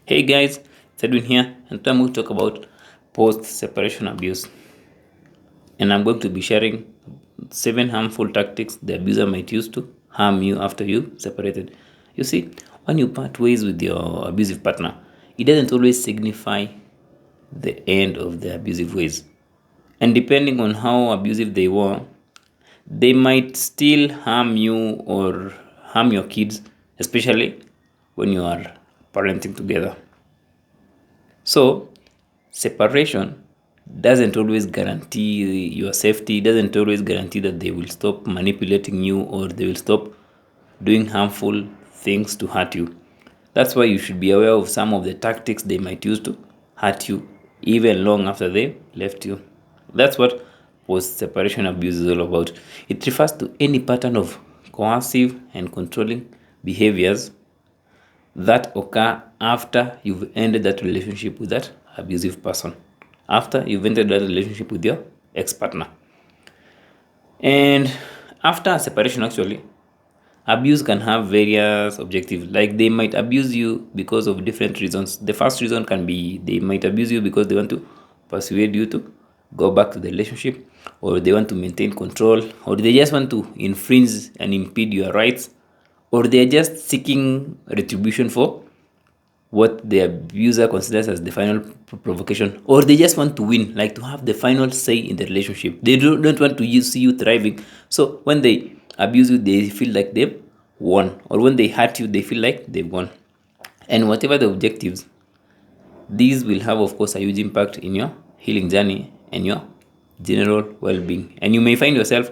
Hey guys, it's Edwin here, and today I'm going to talk about post-separation abuse. And I'm going to be sharing 7 harmful tactics the abuser might use to harm you after you separated. You see, when you part ways with your abusive partner, it doesn't always signify the end of the abusive ways. And depending on how abusive they were, they might still harm you or harm your kids, especially when you are parenting together. So, separation doesn't always guarantee your safety, doesn't always guarantee that they will stop manipulating you or they will stop doing harmful things to hurt you. That's why you should be aware of some of the tactics they might use to hurt you even long after they left you. That's what post separation abuse is all about. It refers to any pattern of coercive and controlling behaviors that occur after you've ended that relationship with that abusive person, after you've ended that relationship with your ex-partner. And after a separation, actually, abuse can have various objectives. Like they might abuse you because of different reasons. The first reason can be they might abuse you because they want to persuade you to go back to the relationship, or they want to maintain control, or they just want to infringe and impede your rights, or they're just seeking retribution for what the abuser considers as the final provocation, or they just want to win, like to have the final say in the relationship. They don't want to see you thriving. So when they abuse you, they feel like they've won, or when they hurt you, they feel like they've won. And whatever the objectives, these will have, of course, a huge impact in your healing journey and your general well-being. And you may find yourself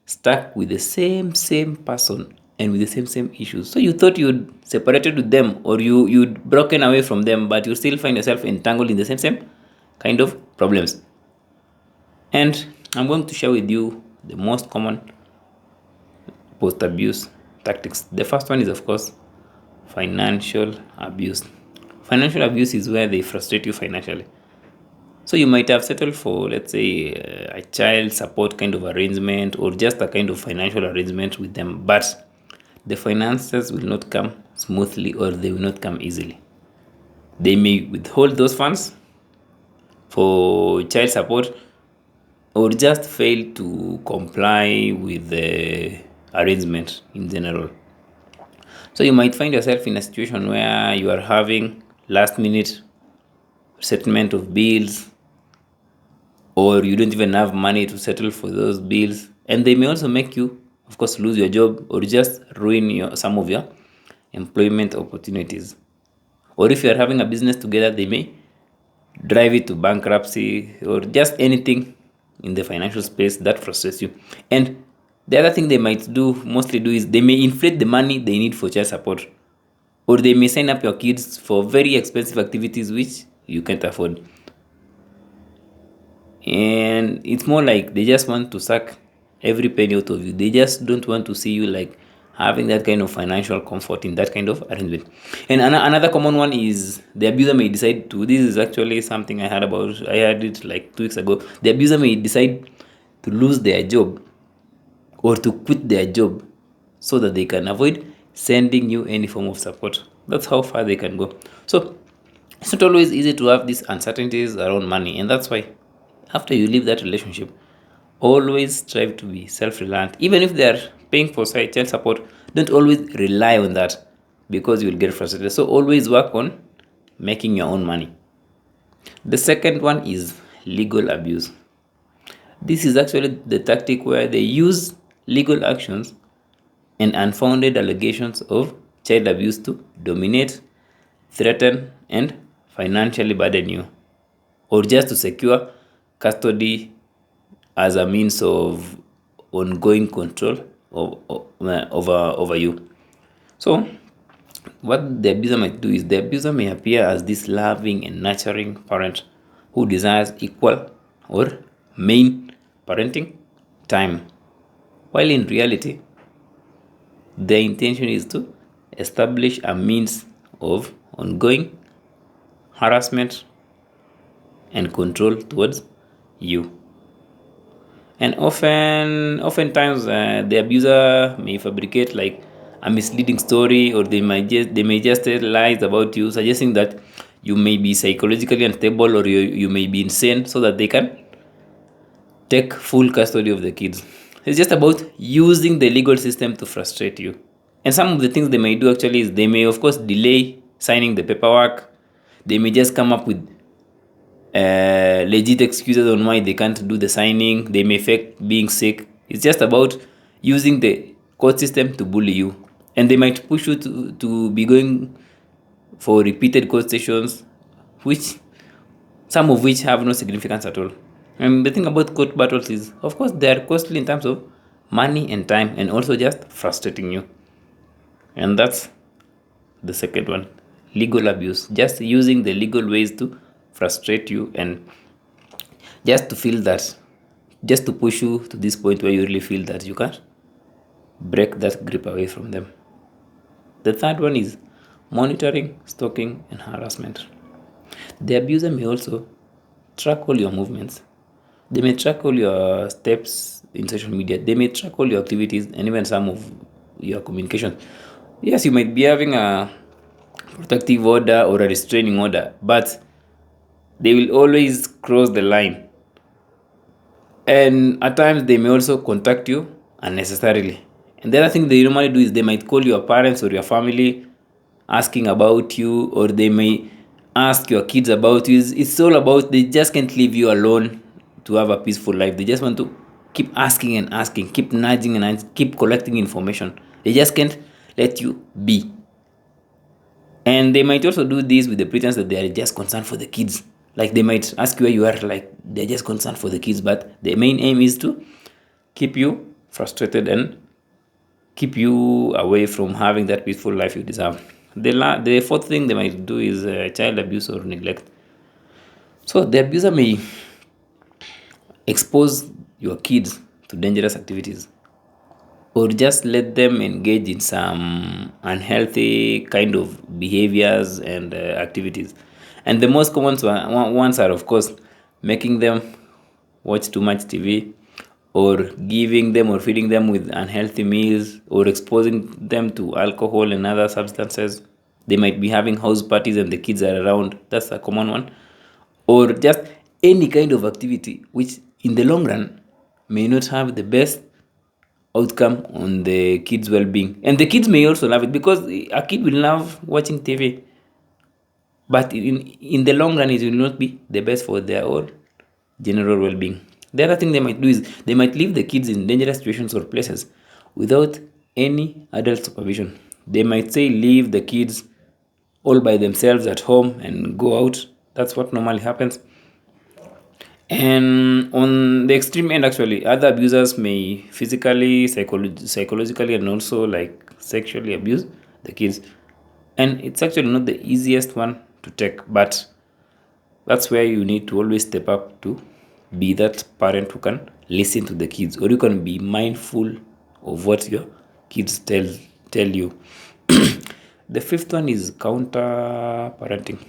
stuck with the same person and with the same issues. So you thought you'd separated with them, or you'd broken away from them, but you still find yourself entangled in the same kind of problems. And I'm going to share with you the most common post-abuse tactics. The first one is, of course, financial abuse. Financial abuse is where they frustrate you financially. So you might have settled for, let's say, a child support kind of arrangement, or just a kind of financial arrangement with them, but the finances will not come smoothly, or they will not come easily. They may withhold those funds for child support, or just fail to comply with the arrangement in general. So you might find yourself in a situation where you are having last minute settlement of bills, or you don't even have money to settle for those bills, and they may also make you, of course, lose your job, or just ruin some of your employment opportunities. Or if you are having a business together, they may drive it to bankruptcy, or just anything in the financial space that frustrates you. And the other thing they might mostly do, is they may inflate the money they need for child support, or they may sign up your kids for very expensive activities which you can't afford. And it's more like they just want to suck every penny out of you. They just don't want to see you like having that kind of financial comfort in that kind of arrangement. And another common one is the abuser may decide to, this is actually something I had it like 2 weeks ago. The abuser may decide to lose their job, or to quit their job, so that they can avoid sending you any form of support. That's how far they can go. So it's not always easy to have these uncertainties around money, and that's why after you leave that relationship, always strive to be self-reliant. Even if they are paying for child support, don't always rely on that, because you will get frustrated. So always work on making your own money. The second one is legal abuse. This is actually the tactic where they use legal actions and unfounded allegations of child abuse to dominate, threaten, and financially burden you, or just to secure custody as a means of ongoing control over you. So what the abuser might do is, the abuser may appear as this loving and nurturing parent who desires equal or main parenting time, while in reality the intention is to establish a means of ongoing harassment and control towards you. And oftentimes the abuser may fabricate like a misleading story, or they may just tell lies about you, suggesting that you may be psychologically unstable, or you may be insane, so that they can take full custody of the kids. It's just about using the legal system to frustrate you. And some of the things they may do actually is they may, of course, delay signing the paperwork. They may just come up with legit excuses on why they can't do the signing. They may fake being sick. It's just about using the court system to bully you. And they might push you to be going for repeated court sessions, which some of which have no significance at all. And the thing about court battles is, of course, they are costly in terms of money and time, and also just frustrating you. And that's the second one, legal abuse. Just using the legal ways to frustrate you, and just to feel that, just to push you to this point where you really feel that you can't break that grip away from them. The third one is monitoring, stalking, and harassment. The abuser may also track all your movements. They may track all your steps in social media. They may track all your activities and even some of your communication. Yes, you might be having a protective order or a restraining order, but they will always cross the line. And at times they may also contact you unnecessarily. And the other thing they normally do is they might call your parents or your family asking about you, or they may ask your kids about you. It's all about, they just can't leave you alone to have a peaceful life. They just want to keep asking and asking, keep nudging and keep collecting information. They just can't let you be. And they might also do this with the pretense that they are just concerned for the kids. Like they might ask you where you are, like they're just concerned for the kids, but the main aim is to keep you frustrated and keep you away from having that peaceful life you deserve. The fourth thing they might do is child abuse or neglect. So the abuser may expose your kids to dangerous activities, or just let them engage in some unhealthy kind of behaviors and activities. And the most common ones are, of course, making them watch too much TV, or giving them or feeding them with unhealthy meals, or exposing them to alcohol and other substances. They might be having house parties and the kids are around. That's a common one. Or just any kind of activity which, in the long run, may not have the best outcome on the kids' well-being. And the kids may also love it, because a kid will love watching TV, but in the long run it will not be the best for their own general well-being. The other thing they might do is they might leave the kids in dangerous situations or places without any adult supervision. They might say leave the kids all by themselves at home and go out. That's what normally happens. And on the extreme end, actually, other abusers may physically, psychologically, and also like sexually abuse the kids. And it's actually not the easiest one to take, but that's where you need to always step up to be that parent who can listen to the kids, or you can be mindful of what your kids tell you. The fifth one is counter parenting.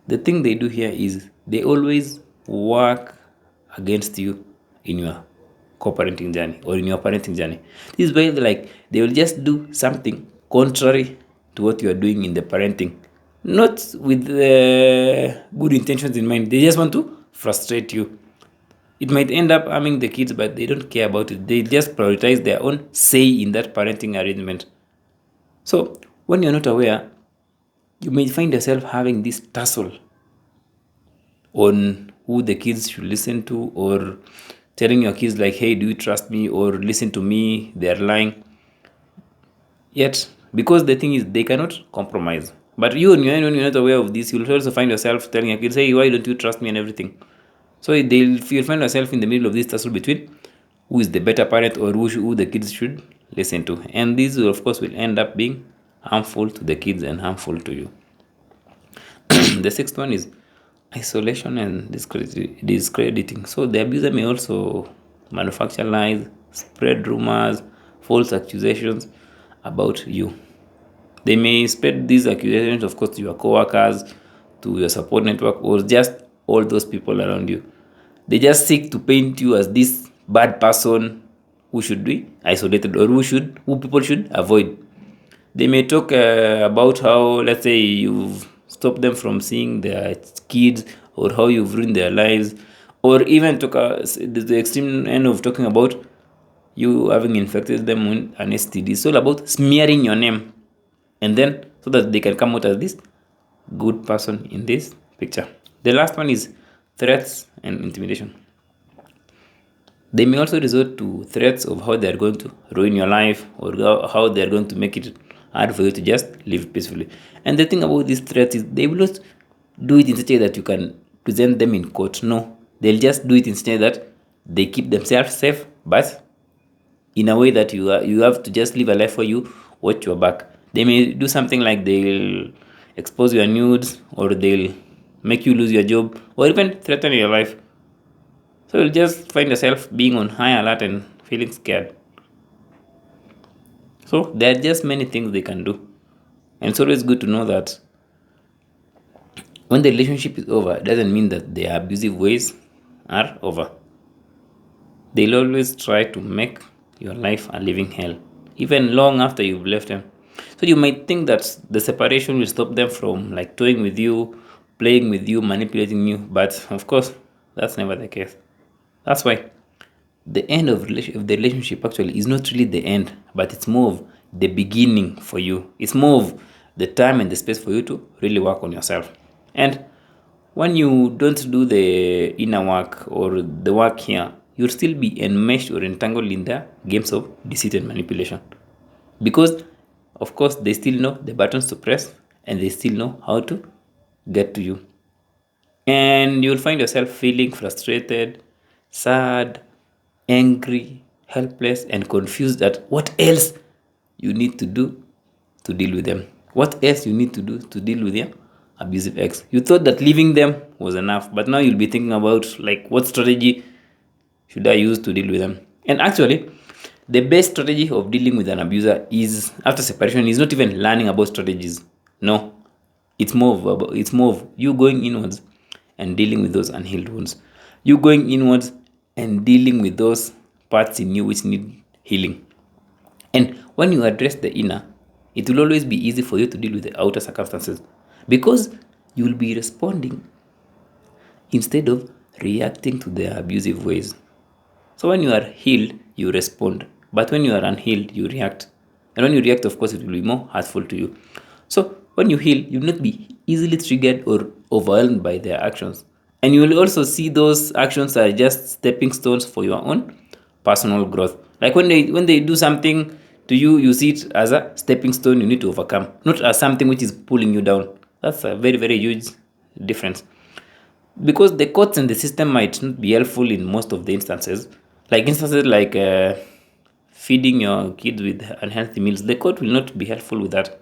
The thing they do here is they always work against you in your co-parenting journey or in your parenting journey. This is where they will just do something contrary to what you are doing in the parenting, not with good intentions in mind. They just want to frustrate you. It might end up harming the kids, but they don't care about it. They just prioritize their own say in that parenting arrangement. So when you're not aware, you may find yourself having this tussle on who the kids should listen to, or telling your kids like, hey, do you trust me, or listen to me, they're lying. Yet, because the thing is they cannot compromise. But you on your own, when you're not aware of this, you'll also find yourself telling your kids, hey, why don't you trust me and everything. So you'll find yourself in the middle of this tussle between who is the better parent, or who the kids should listen to. And this will, of course, will end up being harmful to the kids and harmful to you. The sixth one is isolation and discrediting. So the abuser may also manufacture lies, spread rumors, false accusations about you. They may spread these accusations, of course, to your coworkers, to your support network, or just all those people around you. They just seek to paint you as this bad person who should be isolated or who people should avoid. They may talk about how, let's say, you've stopped them from seeing their kids, or how you've ruined their lives, or even talk the extreme end of talking about you having infected them with an STD. It's all about smearing your name, and then so that they can come out as this good person in this picture. The last one is threats and intimidation. They may also resort to threats of how they are going to ruin your life, or how they are going to make it hard for you to just live peacefully. And the thing about these threats is they will not do it in such a way that you can present them in court. No, they'll just do it instead that they keep themselves safe, but in a way that you have to just live a life where you watch your back. They may do something like they'll expose your nudes, or they'll make you lose your job, or even threaten your life. So you'll just find yourself being on high alert and feeling scared. So there are just many things they can do. And it's always good to know that when the relationship is over, it doesn't mean that their abusive ways are over. They'll always try to make your life a living hell, even long after you've left them. So you might think that the separation will stop them from like toying with you, playing with you, manipulating you, but of course, that's never the case. That's why the end of the relationship actually is not really the end, but it's more of the beginning for you. It's more of the time and the space for you to really work on yourself. And when you don't do the inner work or the work here, you'll still be enmeshed or entangled in the games of deceit and manipulation. Because, of course, they still know the buttons to press, and they still know how to get to you. And you'll find yourself feeling frustrated, sad, angry, helpless, and confused at what else you need to do to deal with them. What else you need to do to deal with your abusive ex. You thought that leaving them was enough, but now you'll be thinking about like what strategy should I use to deal with them. And actually, the best strategy of dealing with an abuser is after separation is not even learning about strategies. No, it's more of you going inwards and dealing with those unhealed wounds. You going inwards and dealing with those parts in you which need healing. And when you address the inner, it will always be easy for you to deal with the outer circumstances, because you will be responding instead of reacting to their abusive ways. So when you are healed, you respond. But when you are unhealed, you react. And when you react, of course, it will be more hurtful to you. So when you heal, you will not be easily triggered or overwhelmed by their actions. And you will also see those actions are just stepping stones for your own personal growth. Like when they do something to you, you see it as a stepping stone you need to overcome, not as something which is pulling you down. That's a very, very huge difference. Because the courts and the system might not be helpful in most of the instances. Like instances like feeding your kids with unhealthy meals, the court will not be helpful with that.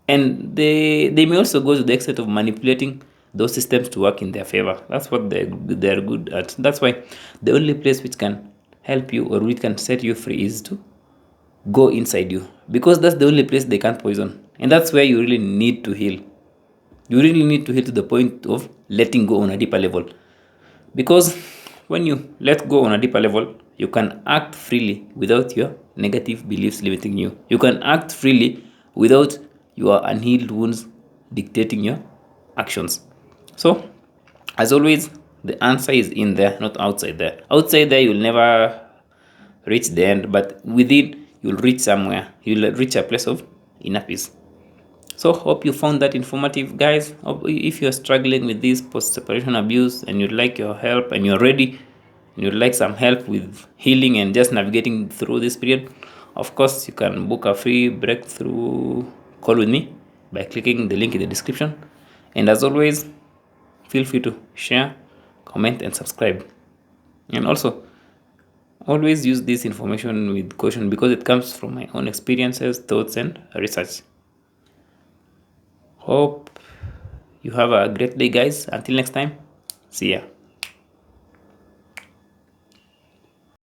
And they may also go to the extent of manipulating those systems to work in their favor. That's what they're good at. That's why the only place which can help you or which can set you free is to go inside you, because that's the only place they can't poison. And that's where you really need to heal. You really need to heal to the point of letting go on a deeper level. Because when you let go on a deeper level, you can act freely without your negative beliefs limiting you. You can act freely without your unhealed wounds dictating your actions. So, as always, the answer is in there, not outside there. Outside there, you'll never reach the end, but within, you'll reach somewhere. You'll reach a place of inner peace. So hope you found that informative, guys. If you're struggling with this post-separation abuse and you'd like your help and you're ready and you'd like some help with healing and just navigating through this period, of course, you can book a free breakthrough call with me by clicking the link in the description. And as always, feel free to share, comment, and subscribe. And also, always use this information with caution because it comes from my own experiences, thoughts, and research. Hope you have a great day, guys. Until next time, see ya.